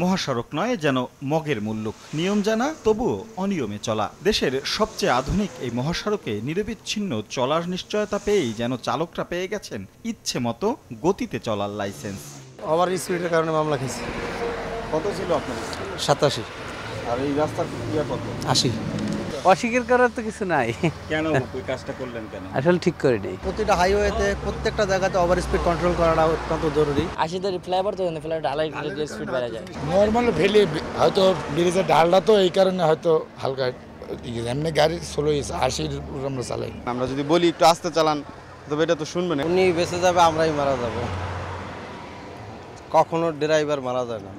মহাসড়ক নয়, যেন মগের মুল্লুক। নিয়ম জানা, তবুও অনিয়মে চলা। দেশের সবচেয়ে আধুনিক এই মহাসড়কে নিরবিচ্ছিন্ন চলার নিশ্চয়তা পেয়েই যেন চালকরা পেয়ে গেছেন ইচ্ছে মতো গতিতে চলার লাইসেন্স। ওভার স্পিডের কারণে মামলা খেয়েছি। কত ছিল আপনার? 87। আর এই রাস্তার কত? 80। অস্বীকার করার তো কিছু নাই। কেন ওই কাজটা করলেন কেন? আসলে ঠিক করে নেই। প্রতিটা হাইওয়েতে প্রত্যেকটা জায়গাতে ওভার স্পিড কন্ট্রোল করাটা অত্যন্ত জরুরি। 80 তে ফ্লাইওভার তো ফ্লাইওভার ঢালাই স্পিড বেড়ে যায়। নর্মাল ভ্যালি হয়তো ব্রিজের ঢালটা তো এই কারণে হয়তো হালকা এমনি গাড়ি স্লো 80 আমরা চালাই। আমরা যদি বলি একটু আস্তে চালান তবে এটা তো শুনবে না। উনি বেঁচে যাবে, আমরাই মারা যাব। কখনো ড্রাইভার মারা যায় না।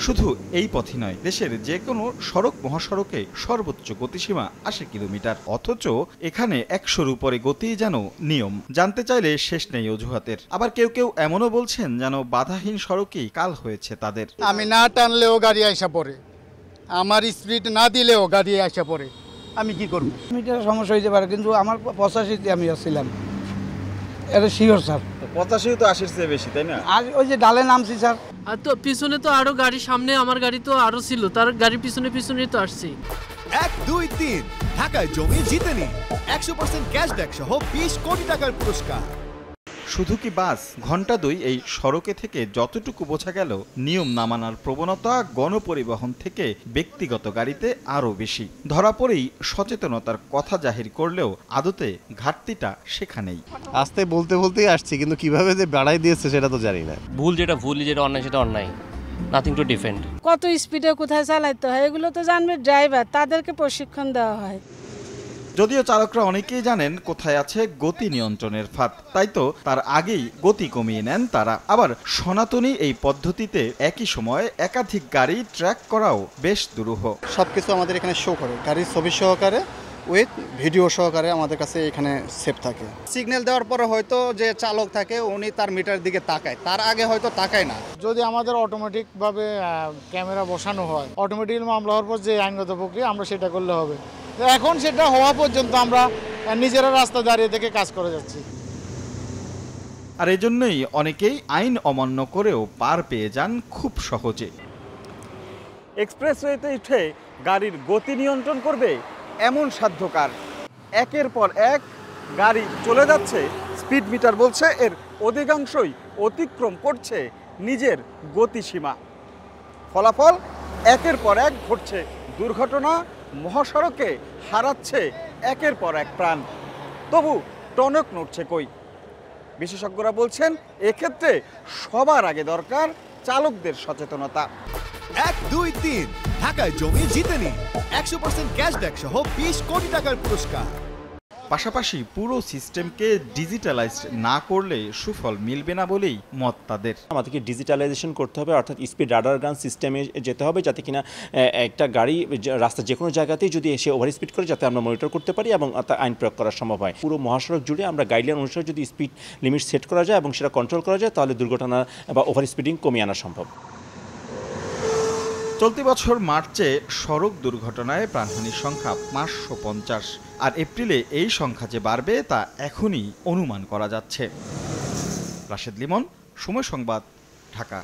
শুধু এই পথই নয়, দেশের যে কোনো সড়ক মহাসড়কে সর্বোচ্চ গতিসীমা 80 কিলোমিটার। অথচ এখানে 100-র উপরে গতি যেন নিয়ম। জানতে চাইলে শেষ নেই অজুহাতের। আবার কেউ কেউ এমনও বলছেন যেন বাধাহীন সড়কেই কাল হয়েছে তাদের। আমি না টানলেও গাড়ি আইসা পড়ে, আমার স্পিড না দিলেও গাড়ি আইসা পড়ে, আমি কি করব? মিটার সমস্যা হইতে পারে, কিন্তু আমার 85-তে আমি আসছিলাম। এটা শিওর স্যার। 85 তো 80-র চেয়ে বেশি, তাই না? আর ওই যে ডালে নামছি স্যার। আর তো পিছনে তো আরো গাড়ি, সামনে আমার গাড়ি তো আরো ছিল, তার গাড়ি পিছনেই তো আসছি। 1, 2, 3 ঢাকায় জমি জিতে নিন 100% ক্যাশব্যাক সহ 20 কোটি টাকার পুরস্কার। শুধু কি বাস, ঘণ্টা 2 এই সড়কে থেকে যতটুকু বোঝা গেল, নিয়ম না মানার প্রবণতা গণপরিবহন থেকে ব্যক্তিগত গাড়িতে আরও বেশি। ধরা পড়েই সচেতনতার কথা জাহির করলেও আদতে ঘাটতিটা সেখানেই। আস্তে বলতে বলতেই আসছি, কিন্তু কিভাবে যে বাড়াই দিয়েছে সেটা তো জানি না। ভুল যেটা অন্যায় সেটা অন্যায়, নাথিং টু ডিফেন্ড। কত স্পিডে কোথায় চালাইতে হয় এগুলো তো জানবে ড্রাইভার, তাদেরকে প্রশিক্ষণ দেওয়া হয়। যদিও চালকরা অনেকেই জানেন কোথায় আছে গতি নিয়ন্ত্রণের ফাঁদ, তাই তো তার আগেই গতি কমিয়ে নেন তারা। আবার সনাতনী এই পদ্ধতিতে একই সময়ে একাধিক গাড়ি ট্র্যাক করাও বেশ দুরূহ। সবকিছু আমাদের এখানে শো করে, গাড়ির ছবি সহকারে উইথ ভিডিও সহকারে আমাদের কাছে এখানে সেভ থাকে। সিগন্যাল দেওয়ার পরে হয়তো যে চালক থাকে উনি তার মিটার দিকে তাকায়, তার আগে হয়তো তাকায় না। যদি আমাদের অটোমেটিকভাবে ক্যামেরা বসানো হয়, অটোমেটিক মামলা হওয়ার পর যে আইনগত প্রক্রিয়া আমরা সেটা করলে হবে। এখন সেটা হওয়া পর্যন্ত আমরা নিজেরা রাস্তা দাঁড়িয়ে থেকে কাজ করে যাচ্ছি। আর এজন্যই অনেকেই আইন অমান্য করেও পার পেয়ে যান খুব সহজে। এক্সপ্রেসওয়েতে উঠে গাড়ির গতি নিয়ন্ত্রণ করবে এমন সাধ্যকার। একের পর এক গাড়ি চলে যাচ্ছে, স্পিড মিটার বলছে এর অধিকাংশই অতিক্রম করছে নিজের গতিসীমা। ফলাফল একের পর এক ঘটছে দুর্ঘটনা, মহাসড়কে হারাচ্ছে একের পর এক প্রাণ। তবু টনক নড়ছে কই? বিশেষজ্ঞরা বলছেন এক্ষেত্রে সবার আগে দরকার চালকদের সচেতনতা। 1, 2, 3 ঢাকায় জমি জিতে নিন 100% ক্যাশব্যাক সহ 20 কোটি টাকার পুরস্কার। পাশাপাশি পুরো সিস্টেমকে ডিজিটালাইজ না করলে সুফল মিলবে না বলেই মত তাদের। আমাদেরকে ডিজিটালাইজেশন করতে হবে, অর্থাৎ স্পিড রাডার গান সিস্টেমে যেতে হবে, যাতে কিনা একটা গাড়ি রাস্তা যে কোনো জায়গাতেই যদি এসে ওভার স্পিড করে যাতে আমরা মনিটর করতে পারি এবং তার আইন প্রয়োগ করা সম্ভব হয়। পুরো মহাসড়ক জুড়ে আমরা গাইডলাইন অনুসারে যদি স্পিড লিমিট সেট করা যায় এবং সেটা কন্ট্রোল করা যায়, তাহলে দুর্ঘটনা বা ওভার স্পিডিং কমিয়ে আনা সম্ভব। চলতি বছর মার্চে সড়ক দুর্ঘটনায় প্রাণহানির সংখ্যা 550, আর এপ্রিলে এই সংখ্যা যে বাড়বে তা এখনই অনুমান করা যাচ্ছে। রাশেদ লিমন, সময় সংবাদ, ঢাকা।